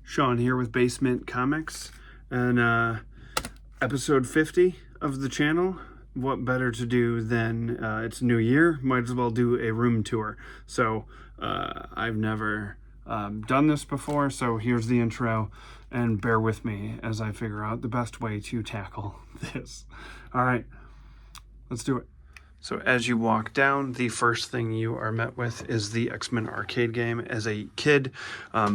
Sean here with BaseMint Comics, and episode 50 of the channel. What better to do than it's New Year? Might as well do a room tour. So I've never done this before, so here's the intro, and bear with me as I figure out the best way to tackle this. All right, let's do it. So as you walk down, the first thing you are met with is the X-Men arcade game. As a kid,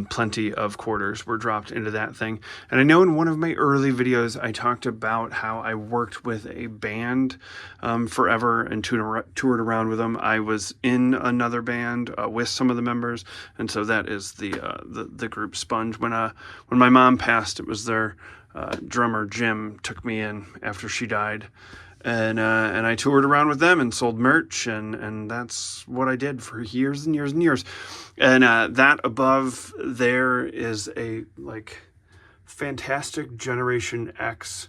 plenty of quarters were dropped into that thing. And I know in one of my early videos, I talked about how I worked with a band forever and toured around with them. I was in another band with some of the members, and so that is the group Sponge. When my mom passed, it was their drummer Jim took me in after she died. And I toured around with them and sold merch, and that's what I did for years and years and years. And that above there is a fantastic Generation X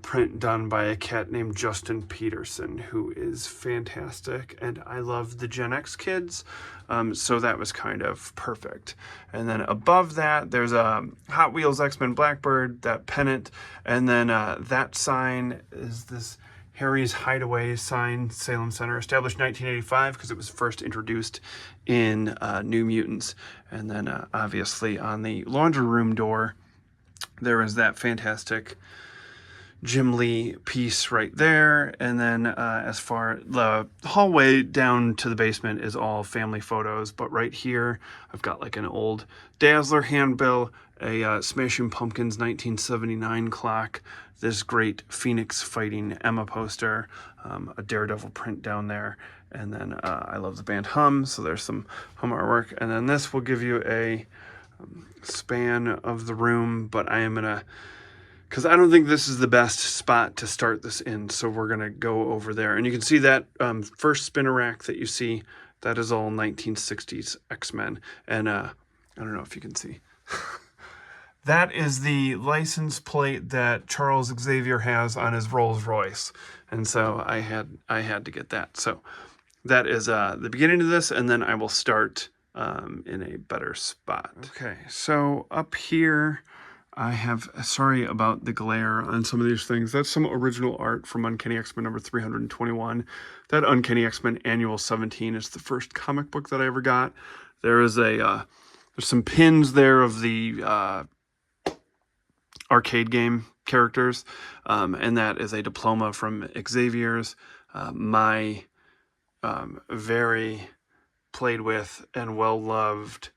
print done by a cat named Justin Peterson, who is fantastic. And I love the Gen X kids, so that was kind of perfect. And then above that, there's a Hot Wheels X-Men Blackbird, that pennant, and then that sign is this Harry's Hideaway sign, Salem Center, established 1985 because it was first introduced in New Mutants. And then obviously on the laundry room door, there is that fantastic Jim Lee piece right there. And then as far the hallway down to the basement is all family photos, but right here I've got like an old Dazzler handbill, a Smashing Pumpkins 1979 clock, this great Phoenix fighting Emma poster, a Daredevil print down there, and then I love the band Hum, so there's some Hum artwork. And then this will give you a span of the room, but I am gonna, because I don't think this is the best spot to start this in, so we're gonna go over there. And you can see that first spinner rack that you see, that is all 1960s X-Men. And I don't know if you can see. That is the license plate that Charles Xavier has on his Rolls Royce. And so I had to get that. So that is the beginning of this, and then I will start in a better spot. Okay, so up here, I have, sorry about the glare on some of these things. That's some original art from Uncanny X-Men number 321. That Uncanny X-Men Annual 17 is the first comic book that I ever got. There is there's some pins there of the arcade game characters, and that is a diploma from Xavier's, my very played with and well-loved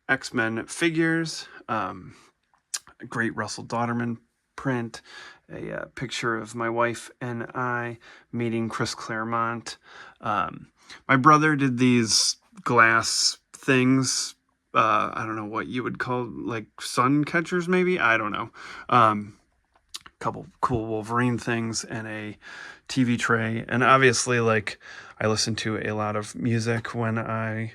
X-Men figures, a great Russell Dauterman print, a picture of my wife and I meeting Chris Claremont. My brother did these glass things, I don't know what you would call, like sun catchers maybe, I don't know. Couple cool Wolverine things and a TV tray, and obviously like I listen to a lot of music when I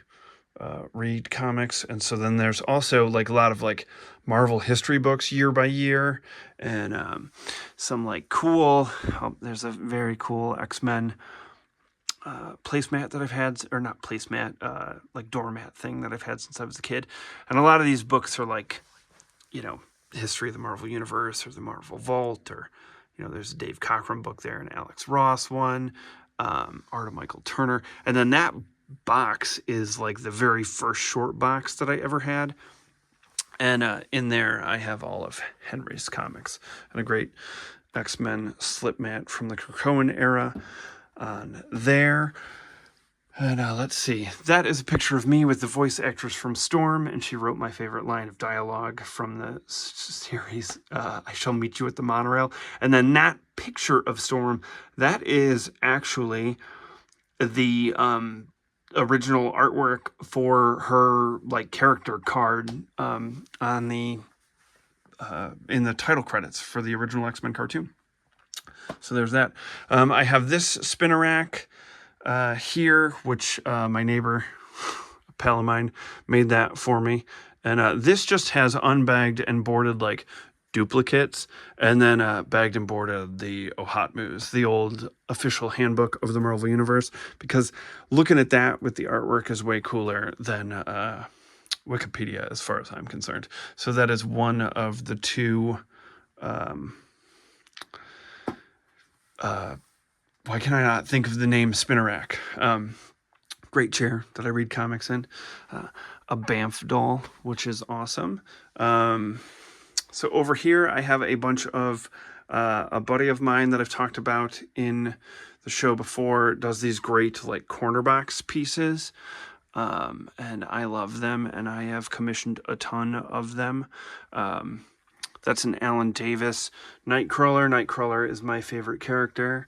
read comics, and so then there's also like a lot of like Marvel history books year by year, and some like cool, there's a very cool X-Men placemat that I've had, or not placemat, like doormat thing that I've had since I was a kid. And a lot of these books are like, you know, history of the Marvel Universe or the Marvel Vault, or, you know, there's a Dave Cockrum book there, an Alex Ross one, art of Michael Turner. And then that box is like the very first short box that I ever had. And in there I have all of Henry's comics and a great X-Men slip mat from the Krakoan era on there. And let's see, that is a picture of me with the voice actress from Storm, and she wrote my favorite line of dialogue from the series, I shall meet you at the monorail. And then that picture of Storm, that is actually the original artwork for her like character card on the in the title credits for the original X-Men cartoon. So there's that. I have this spinner rack here, which my neighbor, a pal of mine, made that for me. And this just has unbagged and boarded like duplicates, and then bagged and boarded the Ohatmus, the old official handbook of the Marvel Universe, because looking at that with the artwork is way cooler than Wikipedia as far as I'm concerned. So that is one of the two, why can I not think of the name Spinnerack? Great chair that I read comics in. A Banff doll, which is awesome. So over here I have a bunch of, a buddy of mine that I've talked about in the show before does these great like corner box pieces. And I love them, and I have commissioned a ton of them. That's an Alan Davis Nightcrawler. Nightcrawler is my favorite character.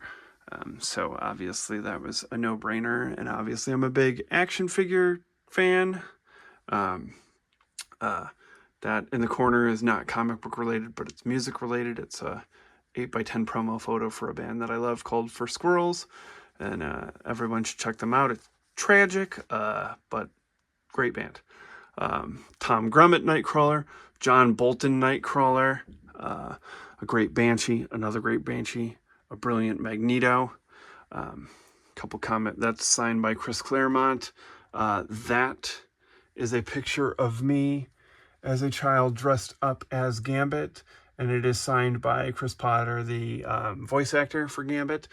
So obviously that was a no-brainer, and obviously I'm a big action figure fan. That in the corner is not comic book related, but it's music related. It's a 8x10 promo photo for a band that I love called For Squirrels, and everyone should check them out. It's tragic, but great band. Tom Grummett Nightcrawler, John Bolton Nightcrawler, a great Banshee, another great Banshee, a brilliant Magneto, couple comment that's signed by Chris Claremont. That is a picture of me as a child dressed up as Gambit, and it is signed by Chris Potter, the voice actor for Gambit.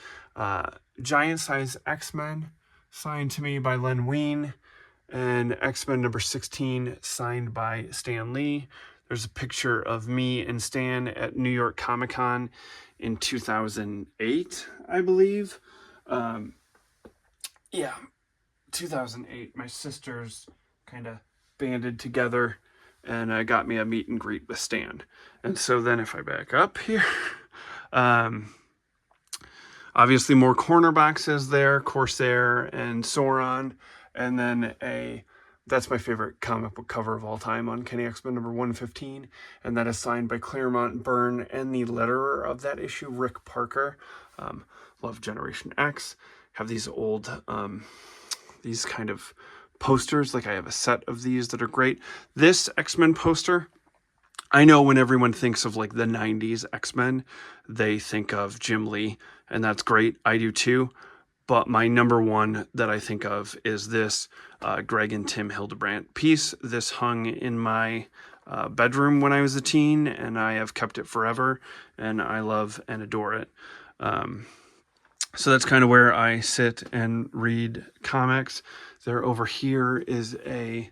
Giant size X-Men signed to me by Len Wein, and X-Men number 16 signed by Stan Lee. There's a picture of me and Stan at New York Comic Con in 2008, I believe. Yeah, 2008. My sisters kind of banded together and got me a meet and greet with Stan. And so then if I back up here, obviously more corner boxes there, Corsair and Sauron, and then that's my favorite comic book cover of all time, Uncanny X-Men number 115, and that is signed by Claremont Byrne and the letterer of that issue, Rick Parker. Love Generation X. Have these old, these kind of posters, like I have a set of these that are great. This X-Men poster, I know when everyone thinks of like the 90s X-Men, they think of Jim Lee, and that's great. I do too. But my number one that I think of is this Greg and Tim Hildebrandt piece. This hung in my bedroom when I was a teen, and I have kept it forever, and I love and adore it. So that's kind of where I sit and read comics. There over here is a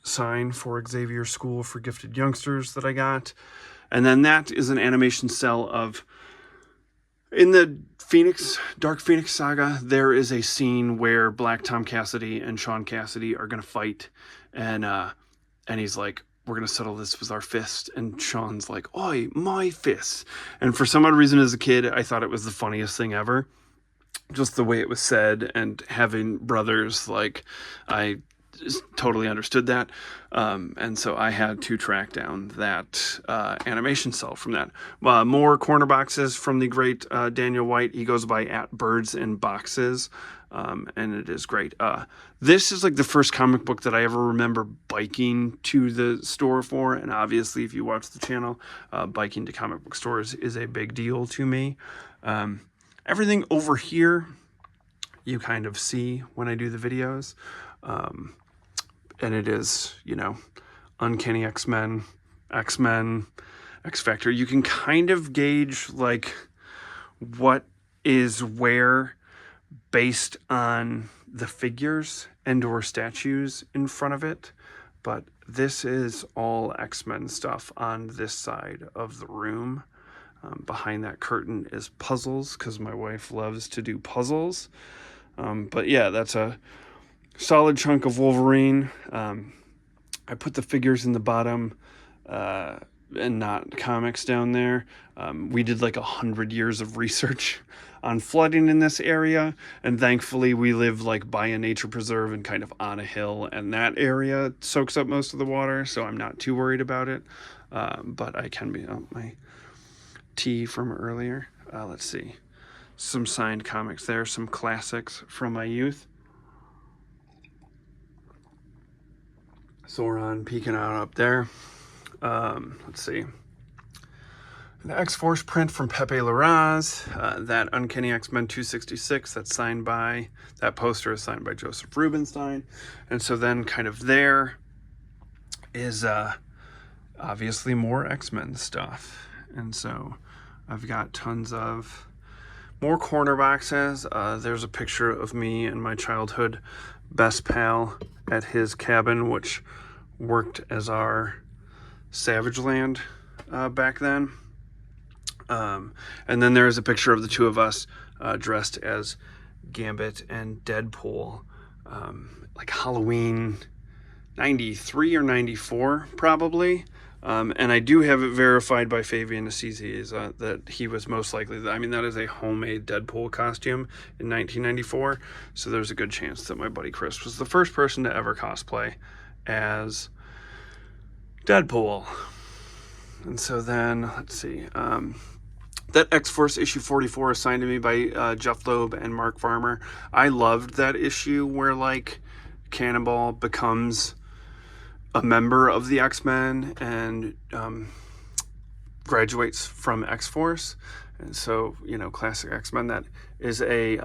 sign for Xavier School for Gifted Youngsters that I got. And then that is an animation cell of, in the Dark Phoenix saga, there is a scene where Black Tom Cassidy and Sean Cassidy are going to fight. And he's like, we're going to settle this with our fist. And Sean's like, oi, my fist. And for some odd reason as a kid, I thought it was the funniest thing ever. Just the way it was said, and having brothers, like, I just totally understood that. And so I had to track down that animation cell from that. More corner boxes from the great Daniel White. He goes by @BirdsInBoxes, and it is great. This is like the first comic book that I ever remember biking to the store for, and obviously if you watch the channel, biking to comic book stores is a big deal to me. Everything over here you kind of see when I do the videos. And it is, you know, Uncanny X-Men, X-Men, X-Factor. You can kind of gauge, like, what is where based on the figures and or statues in front of it. But this is all X-Men stuff on this side of the room. Behind that curtain is puzzles, because my wife loves to do puzzles. But yeah, that's a solid chunk of Wolverine. I put the figures in the bottom and not comics down there. We did like 100 years of research on flooding in this area, and thankfully we live like by a nature preserve and kind of on a hill, and that area soaks up most of the water, so I'm not too worried about it. But I can be my tea from earlier. Let's see, some signed comics there, some classics from my youth. Sauron peeking out up there. Let's see. An X-Force print from Pepe Larraz. That Uncanny X-Men 266, that's signed by, that poster is signed by Joseph Rubinstein. And so then kind of there is obviously more X-Men stuff. And so I've got tons of more corner boxes. There's a picture of me and my childhood best pal at his cabin, which worked as our Savage Land back then. And then there is a picture of the two of us dressed as Gambit and Deadpool, like Halloween 93 or 94 probably. And I do have it verified by Fabian Assisi that he was most likely, I mean, that is a homemade Deadpool costume in 1994. So there's a good chance that my buddy Chris was the first person to ever cosplay as Deadpool. And so then, let's see, that X-Force issue 44 assigned to me by Jeff Loeb and Mark Farmer. I loved that issue where, like, Cannonball becomes a member of the X-Men and graduates from X-Force. And so, you know, classic X-Men. That is a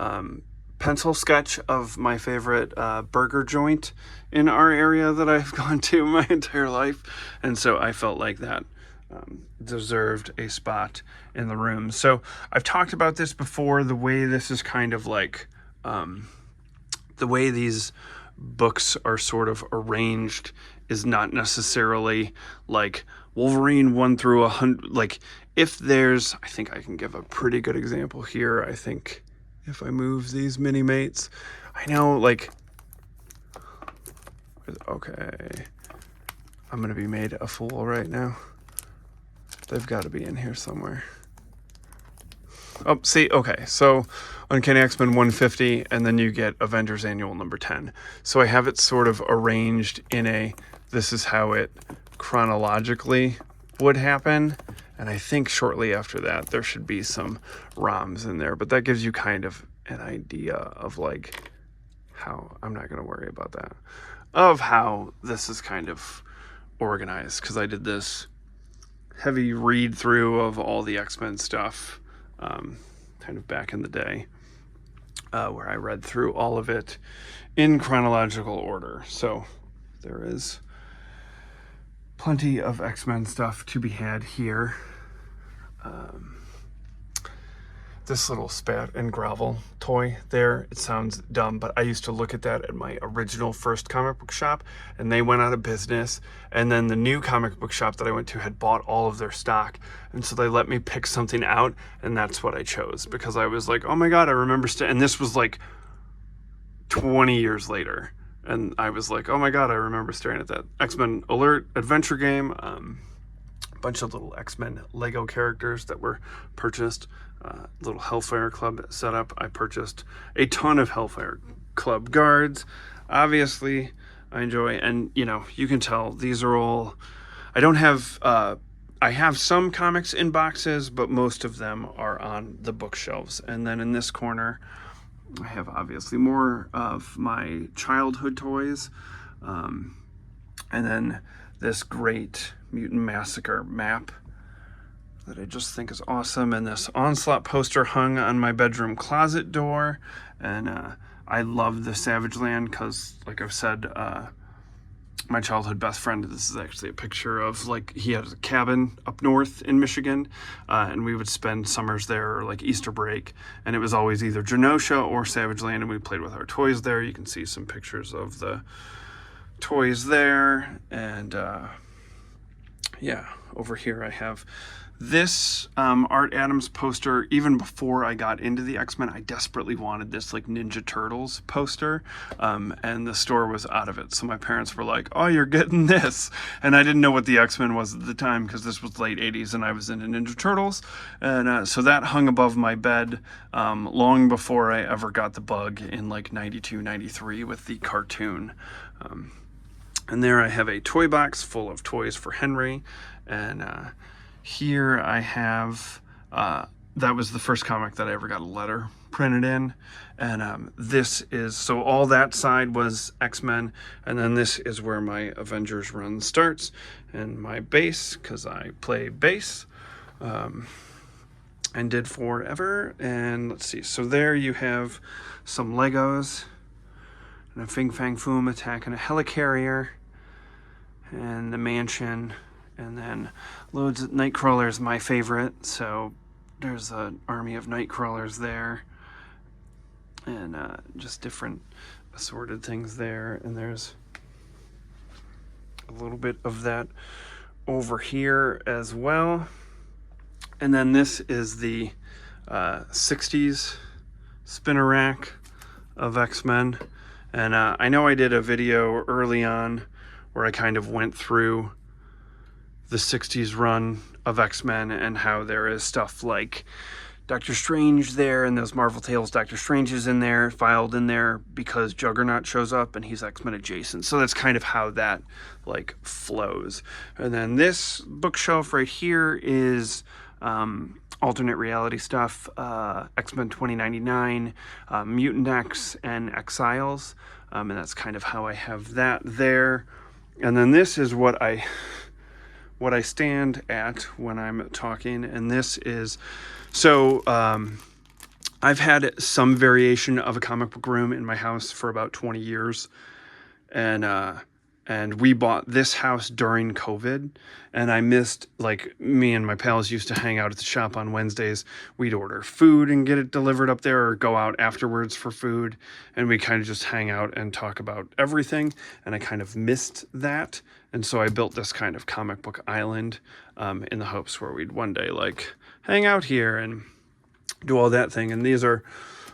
pencil sketch of my favorite burger joint in our area that I've gone to my entire life. And so I felt like that deserved a spot in the room. So I've talked about this before, the way this is kind of like the way these books are sort of arranged is not necessarily like Wolverine 1 through 100. Like, if there's, I think I can give a pretty good example here. I think if I move these mini mates, I know, like, okay, I'm gonna be made a fool right now. They've got to be in here somewhere. Oh, see, okay, so Uncanny X-Men 150, and then you get Avengers Annual number 10. So I have it sort of arranged in a, this is how it chronologically would happen, and I think shortly after that there should be some ROMs in there, but that gives you kind of an idea of, like, how, I'm not going to worry about that, of how this is kind of organized, because I did this heavy read through of all the X-Men stuff kind of back in the day, where I read through all of it in chronological order. So there is plenty of X-Men stuff to be had here. This little Spat and Grovel toy there, it sounds dumb, but I used to look at that at my original first comic book shop, and they went out of business, and then the new comic book shop that I went to had bought all of their stock, and so they let me pick something out, and that's what I chose, because I was like, oh my god, I remember, and this was like 20 years later, and I was like, oh my god, I remember staring at that X-Men Alert adventure game, a bunch of little X-Men Lego characters that were purchased, little Hellfire Club setup. I purchased a ton of Hellfire Club guards. Obviously, I enjoy, and you know, you can tell these are all, I don't have, I have some comics in boxes, but most of them are on the bookshelves. And then in this corner, I have obviously more of my childhood toys. And then this great Mutant Massacre map that I just think is awesome, and this Onslaught poster hung on my bedroom closet door. And I love the Savage Land because, like I've said, my childhood best friend, this is actually a picture of, like, he had a cabin up north in Michigan, and we would spend summers there, or like Easter break, and it was always either Genosha or Savage Land, and we played with our toys there. You can see some pictures of the toys there. And yeah, over here I have this Art Adams poster. Even before I got into the X-Men, I desperately wanted this, like, Ninja Turtles poster, and the store was out of it. So my parents were like, oh, you're getting this. And I didn't know what the X-Men was at the time, because this was late 80s and I was into Ninja Turtles. And so that hung above my bed long before I ever got the bug in, like, 92, 93 with the cartoon. And there I have a toy box full of toys for Henry. And here I have, that was the first comic that I ever got a letter printed in. And this is, so all that side was X-Men, and then this is where my Avengers run starts, and my base, because I play bass, and did forever. And let's see, so there you have some Legos, and a Fing Fang Foom attacking a helicarrier, and the mansion, and then loads of Nightcrawler's my favorite, so there's an army of Nightcrawlers there, and just different assorted things there, and there's a little bit of that over here as well. And then this is the 60s spinner rack of X-Men, and I know I did a video early on where I kind of went through the 60s run of X-Men and how there is stuff like Doctor Strange there, and those Marvel Tales Doctor Strange is in there, filed in there because Juggernaut shows up and he's X-Men adjacent. So that's kind of how that like flows. And then this bookshelf right here is alternate reality stuff, X-Men 2099, Mutant X, and Exiles. And that's kind of how I have that there. And then this is what I stand at when I'm talking, and this is, so I've had some variation of a comic book room in my house for about 20 years, and we bought this house during COVID, and I missed, like, me and my pals used to hang out at the shop on Wednesdays. We'd order food and get it delivered up there, or go out afterwards for food, and we kind of just hang out and talk about everything, and I kind of missed that, and so I built this kind of comic book island in the hopes where we'd one day, like, hang out here and do all that thing. And these are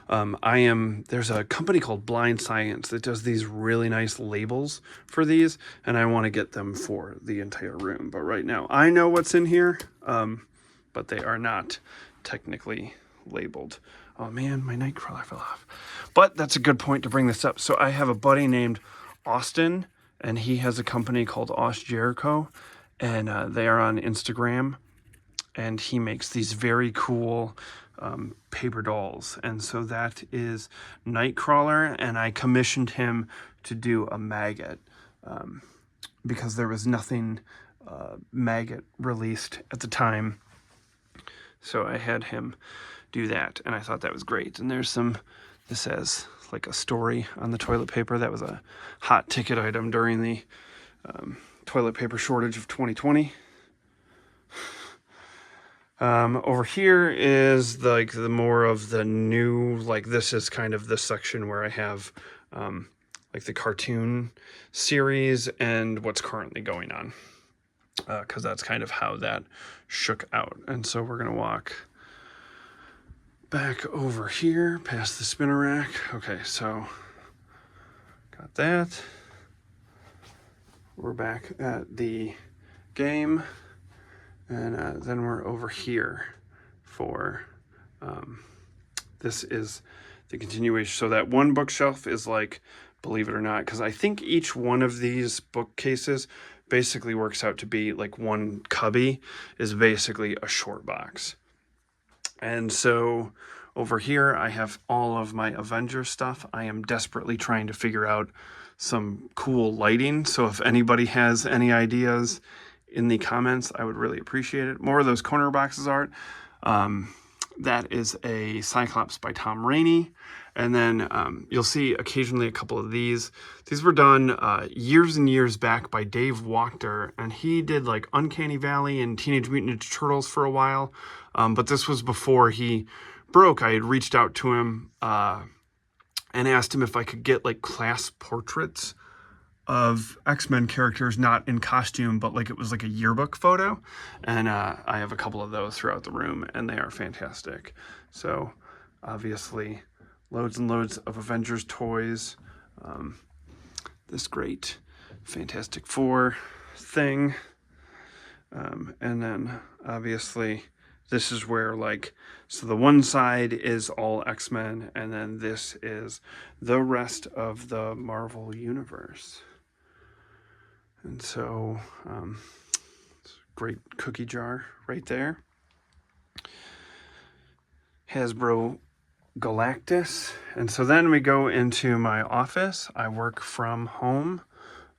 there's a company called Blind Science that does these really nice labels for these, and I want to get them for the entire room. But right now I know what's in here, but they are not technically labeled. Oh man, my Nightcrawler fell off. But that's a good point to bring this up. So I have a buddy named Austin, and he has a company called Aus Jericho, and they are on Instagram, and he makes these very cool paper dolls. And so that is Nightcrawler, and I commissioned him to do a Maggot because there was nothing Maggot released at the time. So I had him do that, and I thought that was great. And there's this says like a story on the toilet paper. That was a hot ticket item during the toilet paper shortage of 2020. Over here is the more of the new, like, this is kind of the section where I have like the cartoon series and what's currently going on, because that's kind of how that shook out. And so we're gonna walk back over here past the spinner rack. Okay, so got that. We're back at the game. And then we're over here for, this is the continuation. So that one bookshelf is like, believe it or not, because I think each one of these bookcases basically works out to be like one cubby is basically a short box. And so over here, I have all of my Avengers stuff. I am desperately trying to figure out some cool lighting. So if anybody has any ideas in the comments, I would really appreciate it. More of those corner boxes art. That is a Cyclops by Tom Rainey. And then you'll see occasionally a couple of these. These were done years and years back by Dave Wachter, and he did like Uncanny Valley and Teenage Mutant Ninja Turtles for a while. But this was before he broke. I had reached out to him and asked him if I could get like class portraits of X-Men characters, not in costume, but like it was like a yearbook photo. And I have a couple of those throughout the room, and they are fantastic. So obviously loads and loads of Avengers toys. This great Fantastic Four thing. And then obviously this is where, like, so the one side is all X-Men, and then this is the rest of the Marvel universe. And so, it's a great cookie jar right there. Hasbro Galactus. And so then we go into my office. I work from home.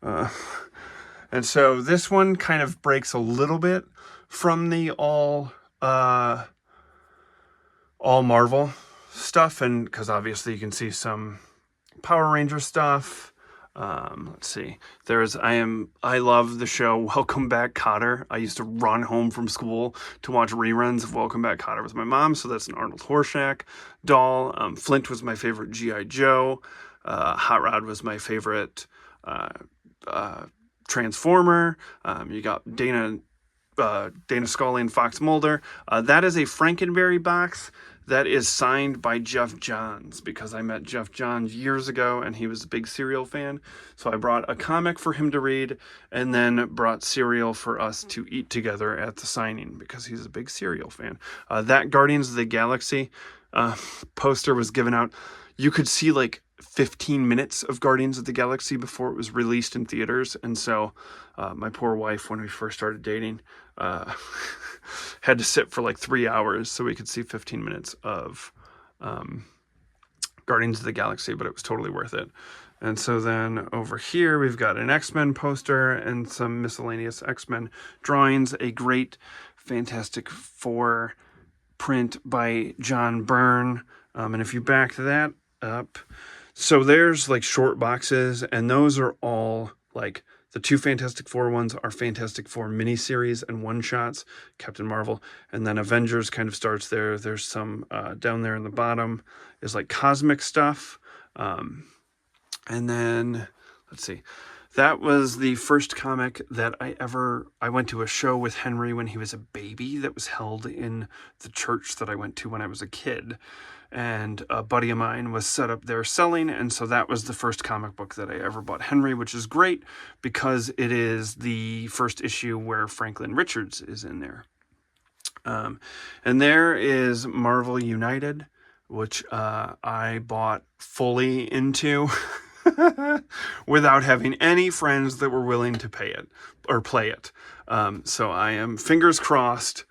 And so this one kind of breaks a little bit from the all Marvel stuff, and because obviously you can see some Power Ranger stuff, Let's see. I love the show Welcome Back, Kotter. I used to run home from school to watch reruns of Welcome Back, Kotter with my mom. So that's an Arnold Horshack doll. Flint was my favorite G.I. Joe. Hot Rod was my favorite Transformer. You got Dana Scully and Fox Mulder. That is a Frankenberry box that is signed by Jeff Johns, because I met Jeff Johns years ago and he was a big cereal fan. So I brought a comic for him to read and then brought cereal for us to eat together at the signing because he's a big cereal fan. That Guardians of the Galaxy poster was given out. You could see like 15 minutes of Guardians of the Galaxy before it was released in theaters. And so my poor wife, when we first started dating, had to sit for like 3 hours so we could see 15 minutes of Guardians of the Galaxy, but it was totally worth it. And so then over here, we've got an X-Men poster and some miscellaneous X-Men drawings, a great Fantastic Four print by John Byrne. And if you back that up, so there's like short boxes, and those are all like the 2 Fantastic Four ones are Fantastic Four miniseries and one-shots, Captain Marvel, and then Avengers kind of starts there. There's some down there in the bottom is like cosmic stuff. And then, let's see, that was the first comic that I went to a show with Henry when he was a baby that was held in the church that I went to when I was a kid. And a buddy of mine was set up there selling, and so that was the first comic book that I ever bought Henry, which is great because it is the first issue where Franklin Richards is in there. And there is Marvel United, which I bought fully into without having any friends that were willing to pay it or play it. So I am fingers crossed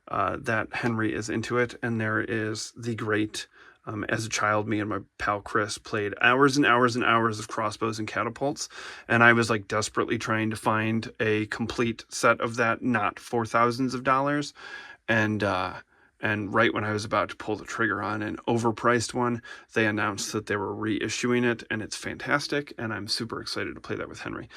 that Henry is into it. And there is the great, as a child, me and my pal Chris played hours and hours and hours of crossbows and catapults. And I was like desperately trying to find a complete set of that, not for thousands of dollars. And right when I was about to pull the trigger on an overpriced one, they announced that they were reissuing it, and it's fantastic, and I'm super excited to play that with Henry.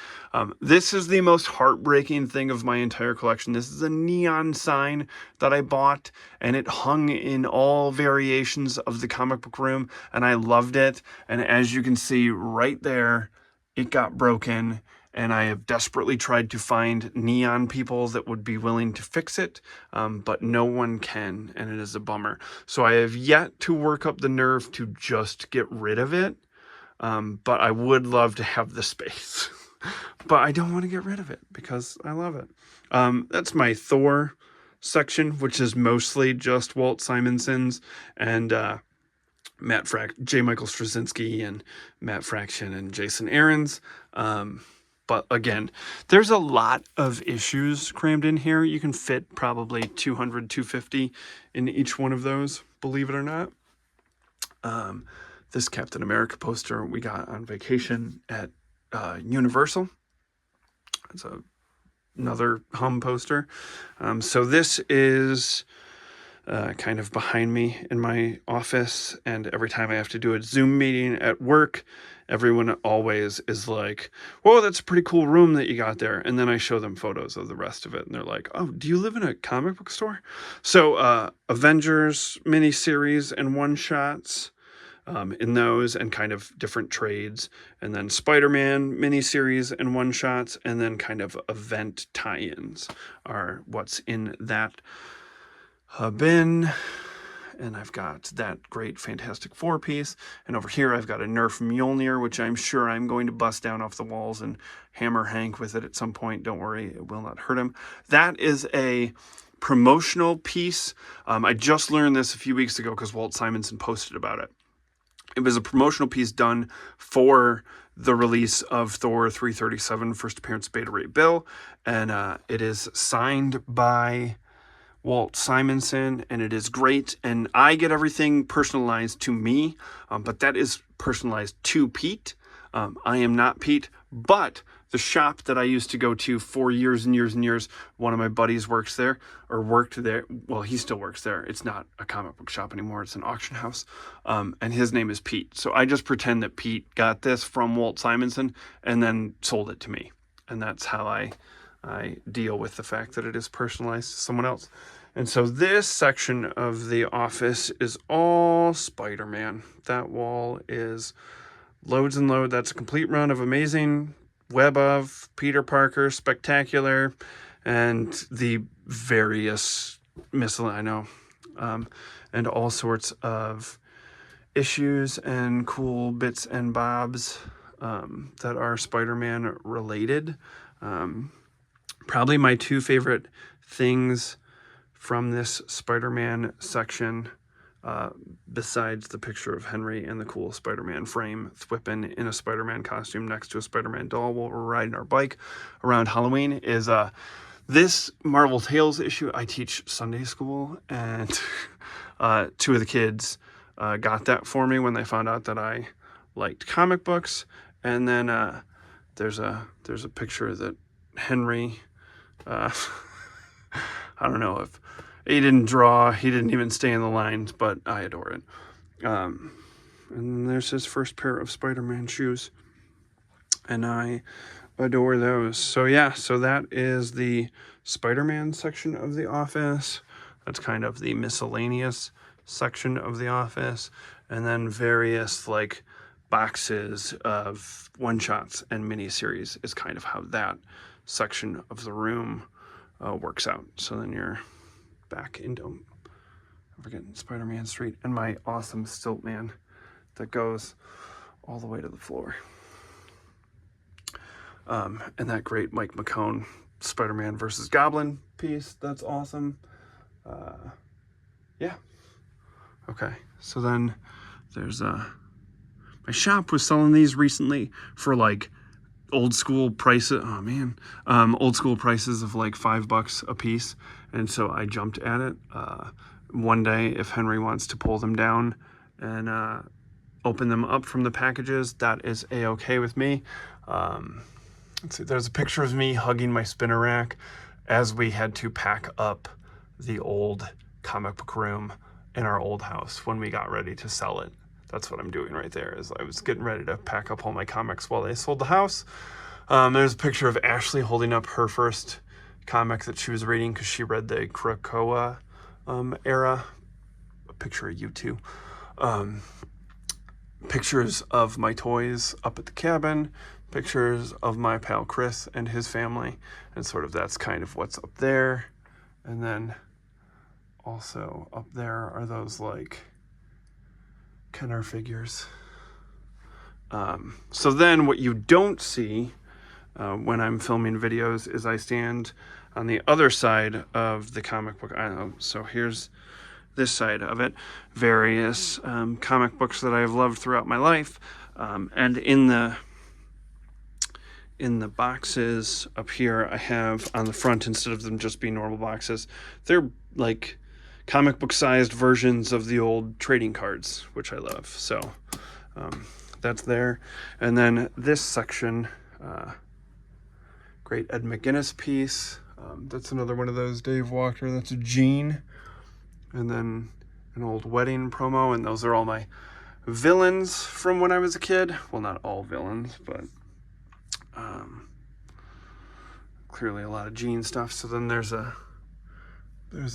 This is the most heartbreaking thing of my entire collection. This is a neon sign that I bought, and it hung in all variations of the comic book room, and I loved it. And as you can see right there, it got broken, and I have desperately tried to find neon people that would be willing to fix it, but no one can, and it is a bummer. So I have yet to work up the nerve to just get rid of it, but I would love to have the space. But I don't want to get rid of it because I love it. That's my Thor section, which is mostly just Walt Simonson's and J. Michael Straczynski and Matt Fraction and Jason Aaron's. But again, there's a lot of issues crammed in here. You can fit probably 200, 250 in each one of those, believe it or not. This Captain America poster we got on vacation at Universal. It's another Hum poster. So this is kind of behind me in my office, and every time I have to do a Zoom meeting at work, everyone always is like, whoa, that's a pretty cool room that you got there. And then I show them photos of the rest of it, and they're like, oh, do you live in a comic book store? So Avengers miniseries and one-shots in those, and kind of different trades. And then Spider-Man miniseries and one-shots, and then kind of event tie-ins are what's in that bin. And I've got that great Fantastic Four piece. And over here, I've got a Nerf Mjolnir, which I'm sure I'm going to bust down off the walls and hammer Hank with it at some point. Don't worry, it will not hurt him. That is a promotional piece. I just learned this a few weeks ago because Walt Simonson posted about it. It was a promotional piece done for the release of Thor 337, First Appearance Beta Ray Bill. And it is signed by Walt Simonson, and it is great, and I get everything personalized to me, but that is personalized to Pete. I am not Pete, but the shop that I used to go to for years and years and years, one of my buddies worked there. Well, he still works there. It's not a comic book shop anymore. It's an auction house. And his name is Pete. So I just pretend that Pete got this from Walt Simonson and then sold it to me. And that's how I deal with the fact that it is personalized to someone else. And so this section of the office is all Spider-Man. That wall is loads and loads. That's a complete run of Amazing, Web of, Peter Parker, Spectacular, and the various miscellaneous, and all sorts of issues and cool bits and bobs that are Spider-Man related. Probably my two favorite things from this Spider-Man section, besides the picture of Henry and the cool Spider-Man frame, thwipping in a Spider-Man costume next to a Spider-Man doll while we're riding our bike around Halloween, is this Marvel Tales issue. I teach Sunday school, and two of the kids got that for me when they found out that I liked comic books. And then there's a picture that Henry, I don't know if he didn't draw, he didn't even stay in the lines, but I adore it. And there's his first pair of Spider-Man shoes, and I adore those. So yeah, so that is the Spider-Man section of the office. That's kind of the miscellaneous section of the office, and then various like boxes of one-shots and miniseries is kind of how that section of the room works out. So then you're back into, I'm forgetting Spider-Man Street, and my awesome stilt man that goes all the way to the floor. And that great Mike McCone Spider-Man versus Goblin piece, that's awesome. Yeah. Okay, so then there's my shop was selling these recently for like old school prices. Oh man, old school prices of like $5 a piece, and so I jumped at it. One day, if Henry wants to pull them down and open them up from the packages, that is a-okay with me. Let's see, there's a picture of me hugging my spinner rack as we had to pack up the old comic book room in our old house when we got ready to sell it. That's what I'm doing right there, is I was getting ready to pack up all my comics while they sold the house. There's a picture of Ashley holding up her first comic that she was reading because she read the Krakoa era. A picture of you two. Pictures of my toys up at the cabin. Pictures of my pal Chris and his family. And sort of that's kind of what's up there. And then also up there are those like Kenner figures. So then what you don't see when I'm filming videos is I stand on the other side of the comic book aisle. So here's this side of it, various comic books that I've loved throughout my life, and in the boxes up here I have on the front, instead of them just being normal boxes, they're like comic book sized versions of the old trading cards, which I love. So that's there. And then this section, great Ed McGuinness piece. That's another one of those Dave Walker. That's a Gene. And then an old wedding promo. And those are all my villains from when I was a kid. Well, not all villains, but clearly a lot of Gene stuff. So then there's a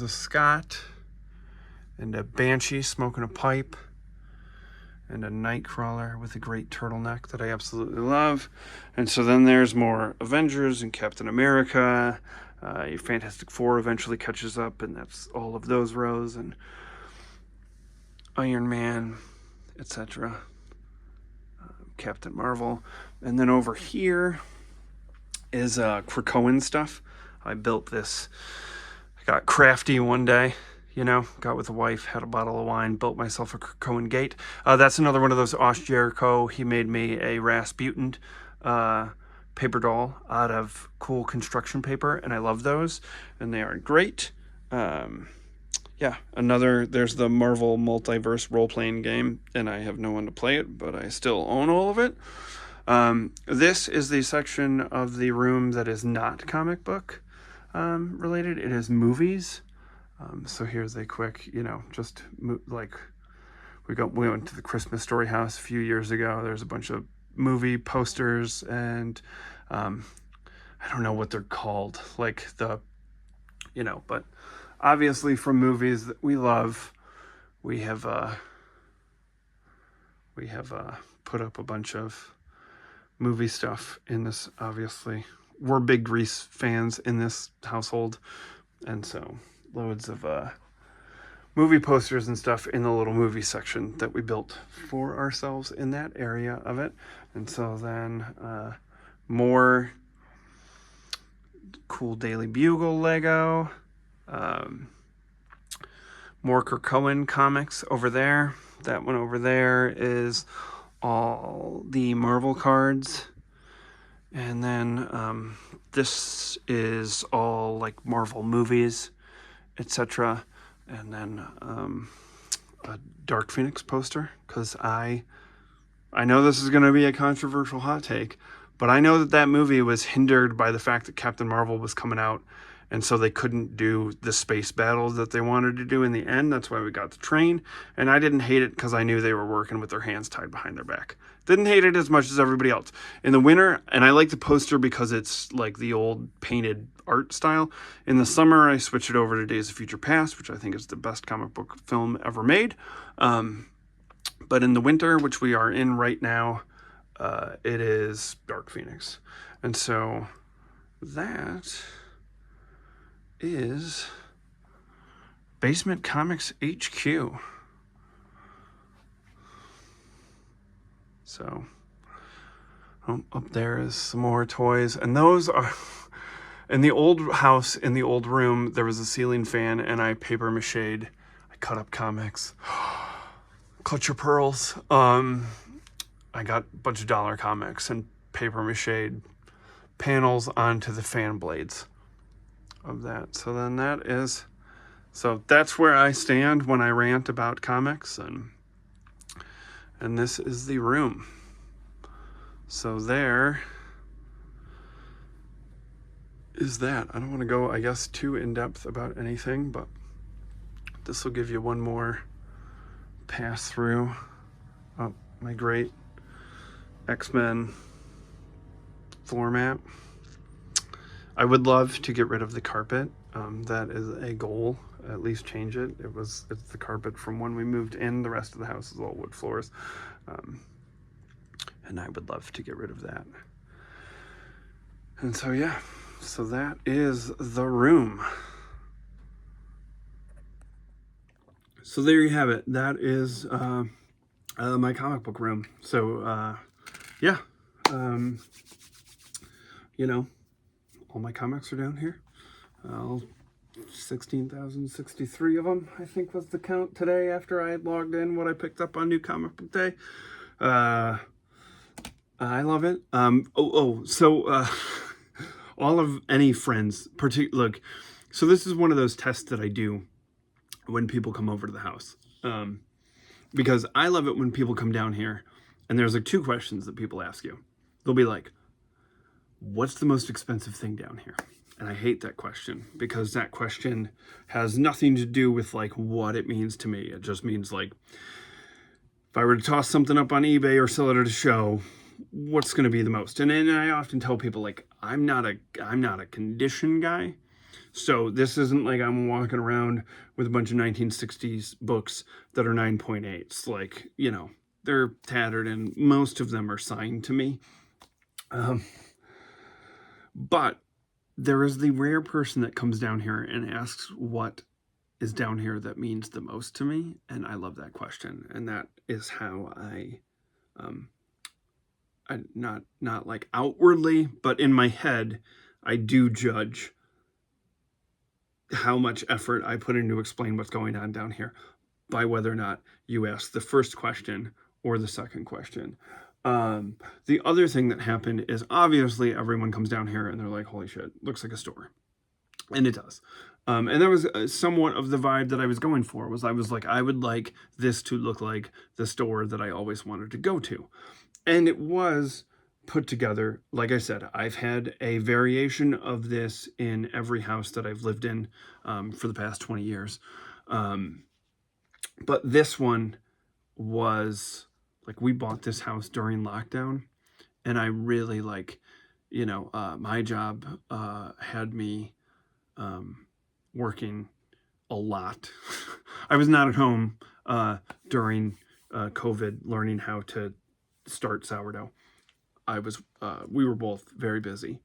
Scott and a Banshee smoking a pipe, and a Nightcrawler with a great turtleneck that I absolutely love. And so then there's more Avengers and Captain America. Your Fantastic Four eventually catches up, and that's all of those rows, and Iron Man, etc. Captain Marvel. And then over here is Krakoan stuff. I built this. I got crafty one day. You know, got with a wife, had a bottle of wine, built myself a Krakoan gate. That's another one of those Osh Jericho. He made me a Rasputin paper doll out of cool construction paper, and I love those, and they are great. Yeah, there's the Marvel Multiverse role-playing game, and I have no one to play it, but I still own all of it. This is the section of the room that is not comic book related. It is movies. So here's a quick, just like we went to the Christmas Story House a few years ago. There's a bunch of movie posters and I don't know what they're called, like but obviously from movies that we love, we have put up a bunch of movie stuff in this. Obviously, we're big Grease fans in this household, and so loads of movie posters and stuff in the little movie section that we built for ourselves in that area of it. And so then more cool Daily Bugle Lego, more Kirk comics over there. That one over there is all the Marvel cards. And then this is all like Marvel movies, etc. And then a Dark Phoenix poster, because I know this is going to be a controversial hot take, but I know that movie was hindered by the fact that Captain Marvel was coming out, and so they couldn't do the space battles that they wanted to do in the end. That's why we got the train, and I didn't hate it because I knew they were working with their hands tied behind their back. Didn't hate it as much as everybody else. In the winter, and I like the poster because it's like the old painted art style. In the summer, I switched it over to Days of Future Past, which I think is the best comic book film ever made. But in the winter, which we are in right now, it is Dark Phoenix. And so that is BaseMint Comics HQ. So up there is some more toys, and those are in the old house. In the old room, there was a ceiling fan, and I paper mache'd. I cut up comics. Clutch your pearls. I got a bunch of dollar comics and paper mache'd panels onto the fan blades of that. So then that's where I stand when I rant about comics, and this is the room. So there is that. I don't want to go, I guess, too in-depth about anything, but this will give you one more pass through. Oh, my great X-Men floor mat. I would love to get rid of the carpet. That is a goal. At least change it. It's the carpet from when we moved in. The rest of the house is all wood floors. And I would love to get rid of that. And so, yeah. So that is the room. So there you have it. That is my comic book room. So, yeah. All my comics are down here. 16,063 of them, I think, was the count today after I had logged in what I picked up on New Comic Book Day. I love it. So all of any friends, look, so this is one of those tests that I do when people come over to the house. Because I love it when people come down here, and there's like two questions that people ask you. They'll be like, what's the most expensive thing down here? And I hate that question, because that question has nothing to do with like what it means to me. It just means like, if I were to toss something up on eBay or sell it at a show, what's going to be the most? And I often tell people, like, I'm not a condition guy. So this isn't like I'm walking around with a bunch of 1960s books that are 9.8s. Like, they're tattered, and most of them are signed to me. But there is the rare person that comes down here and asks what is down here that means the most to me. And I love that question. And that is how I not like outwardly, but in my head, I do judge how much effort I put in to explain what's going on down here by whether or not you ask the first question or the second question. The other thing that happened is, obviously everyone comes down here and they're like, holy shit, looks like a store. And it does. And that was somewhat of the vibe that I was going for. I was like, I would like this to look like the store that I always wanted to go to. And it was put together. Like I said, I've had a variation of this in every house that I've lived in for the past 20 years. But this one was like, we bought this house during lockdown, and I really like, my job had me working a lot. I was not at home during COVID learning how to start sourdough. We were both very busy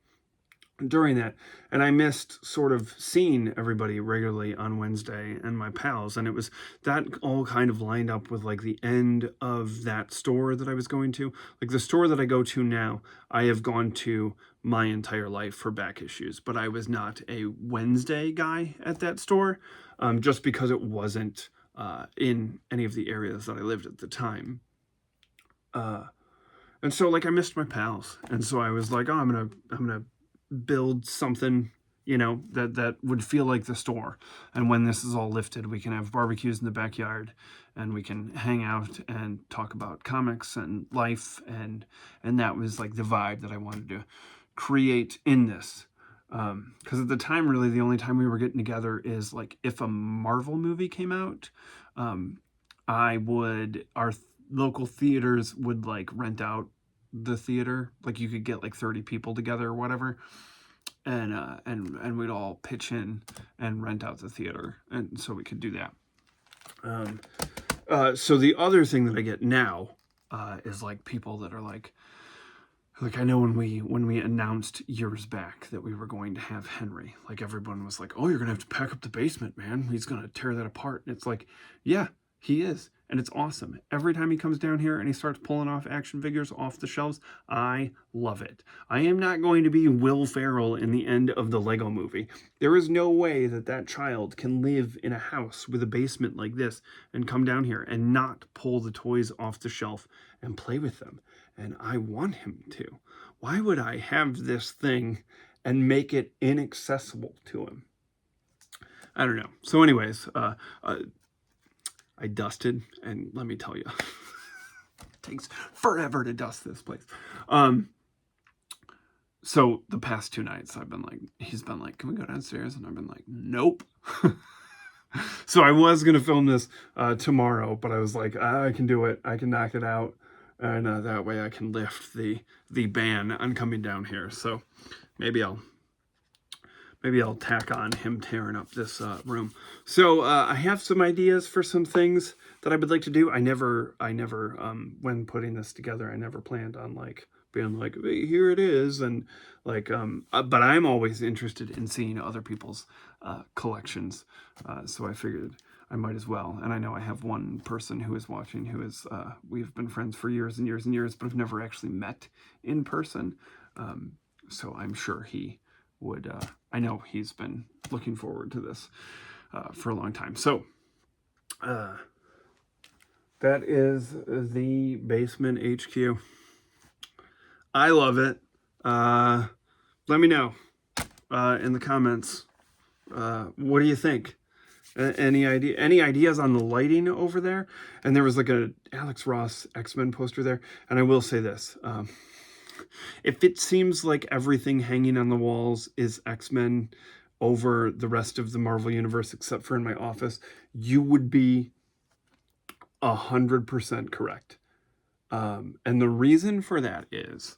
during that, and I missed sort of seeing everybody regularly on Wednesday and my pals, and it was that all kind of lined up with like the end of that store that I was going to. Like the store that I go to now, I have gone to my entire life for back issues, but I was not a Wednesday guy at that store, just because it wasn't in any of the areas that I lived at the time. And so like I missed my pals, and so I was like, oh, I'm gonna build something, that would feel like the store. And when this is all lifted, we can have barbecues in the backyard, and we can hang out and talk about comics and life, and that was like the vibe that I wanted to create in this. Because at the time, really, the only time we were getting together is like if a Marvel movie came out, our local theaters would like rent out the theater. Like you could get like 30 people together or whatever, and we'd all pitch in and rent out the theater, and so we could do that. So the other thing that I get now is like people that are like I know when we announced years back that we were going to have Henry, like everyone was like, oh, you're gonna have to pack up the basement, man, he's gonna tear that apart. And it's like, yeah, he is. And it's awesome. Every time he comes down here and he starts pulling off action figures off the shelves, I love it. I am not going to be Will Ferrell in the end of the Lego movie. There is no way that child can live in a house with a basement like this and come down here and not pull the toys off the shelf and play with them. And I want him to. Why would I have this thing and make it inaccessible to him? I don't know. So anyways, I dusted, and let me tell you, it takes forever to dust this place. So the past 2 nights, he's been like, can we go downstairs? And I've been like, nope. So I was going to film this tomorrow, but I was like, I can do it. I can knock it out. And that way I can lift the ban on coming down here. So maybe I'll tack on him tearing up this room. So I have some ideas for some things that I would like to do. I never, when putting this together, I never planned on like being like, hey, here it is, and like, but I'm always interested in seeing other people's collections. So I figured I might as well. And I know I have one person who is watching who is, we've been friends for years and years and years, but have never actually met in person. So I'm sure he would, I know he's been looking forward to this for a long time. So that is the BaseMint HQ. I love it. Let me know in the comments. What do you think? Any ideas on the lighting over there? And there was like a Alex Ross X-Men poster there. And I will say this. If it seems like everything hanging on the walls is X-Men over the rest of the Marvel Universe, except for in my office, you would be 100% correct. And the reason for that is,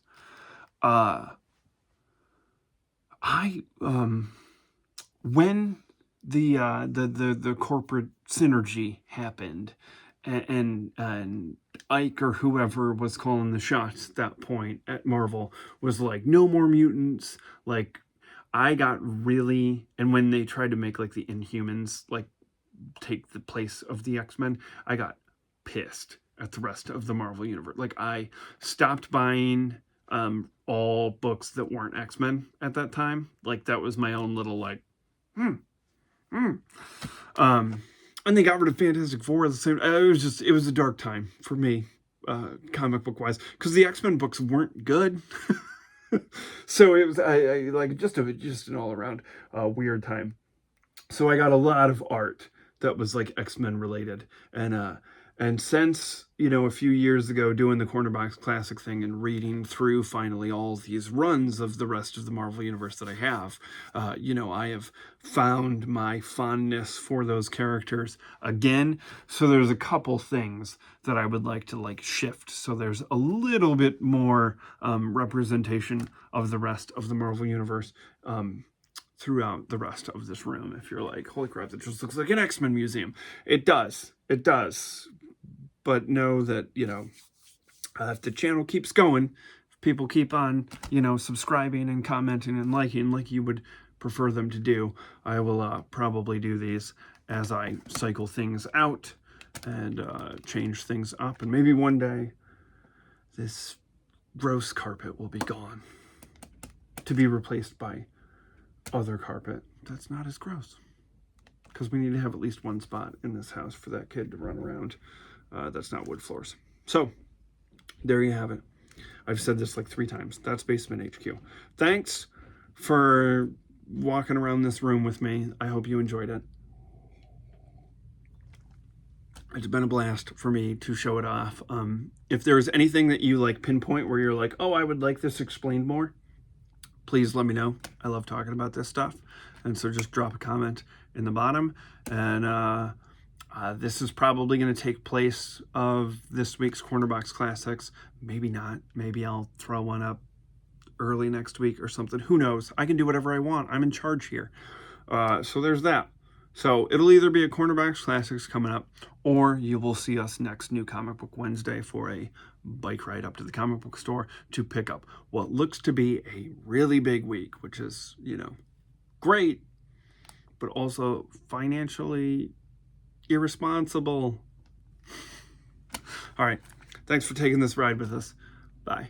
when the corporate synergy happened, and Ike or whoever was calling the shots at that point at Marvel was like, no more mutants. Like, I got really, and when they tried to make like the Inhumans like take the place of the X-Men, I got pissed at the rest of the Marvel universe. Like, I stopped buying all books that weren't X-Men at that time. Like, that was my own little like, and they got rid of Fantastic Four at the same. It was a dark time for me, comic book wise, because the X-Men books weren't good. So it was I like just an all around weird time. So I got a lot of art that was like X-Men related, and And since, you know, a few years ago doing the Corner Box Classic thing and reading through finally all these runs of the rest of the Marvel Universe that I have, you know, I have found my fondness for those characters again. So there's a couple things that I would like to like shift. So there's a little bit more representation of the rest of the Marvel Universe throughout the rest of this room. If you're like, holy crap, that just looks like an X-Men museum. It does. It does. But know that, you know, if the channel keeps going, if people keep on, you know, subscribing and commenting and liking like you would prefer them to do, I will probably do these as I cycle things out and change things up. And maybe one day this gross carpet will be gone to be replaced by other carpet that's not as gross. Because we need to have at least one spot in this house for that kid to run around. That's not wood floors. So, there you have it. I've said this like 3 times. That's BaseMint HQ. Thanks for walking around this room with me. I hope you enjoyed it. It's been a blast for me to show it off. If there's anything that you like pinpoint where you're like, oh, I would like this explained more, please let me know. I love talking about this stuff. And so just drop a comment in the bottom. And this is probably going to take place of this week's Corner Box Classics. Maybe not. Maybe I'll throw one up early next week or something. Who knows? I can do whatever I want. I'm in charge here. So there's that. So it'll either be a Corner Box Classics coming up, or you will see us next New Comic Book Wednesday for a bike ride up to the comic book store to pick up what looks to be a really big week, which is, you know, great, but also financially irresponsible. All right. Thanks for taking this ride with us. Bye.